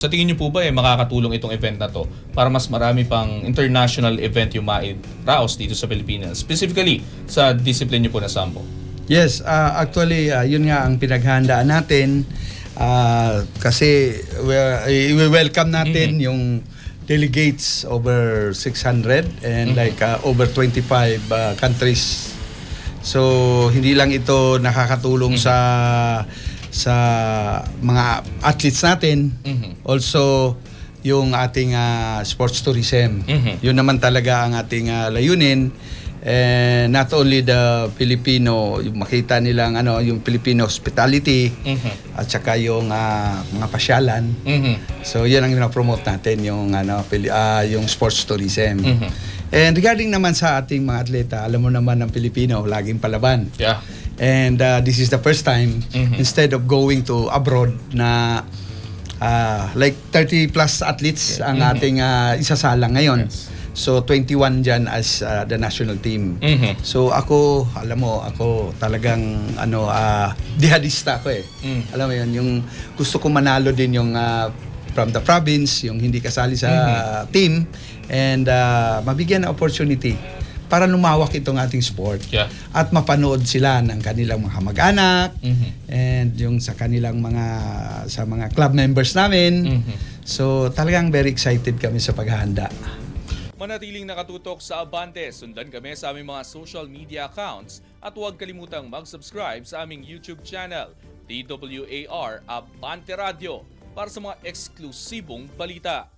Sa tingin niyo po ba makakatulong itong event na to para mas marami pang international event yung mairaos dito sa Pilipinas? Specifically sa discipline niyo po na Sambo. Yes, actually, yun nga ang pinaghahandaan natin. Kasi i-welcome natin yung delegates over 600 and over 25 countries. So, hindi lang ito nakakatulong sa mga athletes natin, also yung ating sports tourism. Yun naman talaga ang ating layunin. And not only the Filipino, yung makita nilang yung Filipino hospitality at saka yung mga pasyalan. So yun ang promote natin yung yung sports tourism. And regarding naman sa ating mga atleta, alam mo naman ng Pilipino laging palaban. Yeah. And this is the first time instead of going to abroad na like 30 plus athletes ang ating isasalang ngayon. Yes. So 21 dyan as the national team. So ako, alam mo, ako talagang dihadista ako eh. Alam mo yun, yung gusto ko manalo din yung from the province, yung hindi kasali sa team, and mabigyan ng opportunity para lumawak itong ating sport. Yeah. At mapanood sila ng kanilang mga kamag-anak and yung sa kanilang mga club members namin. So talagang very excited kami sa paghahanda. Manatiling nakatutok sa Abante, sundan kami sa aming mga social media accounts at huwag kalimutang mag-subscribe sa aming YouTube channel, DWAR Abante Radio, para sa mga eksklusibong balita.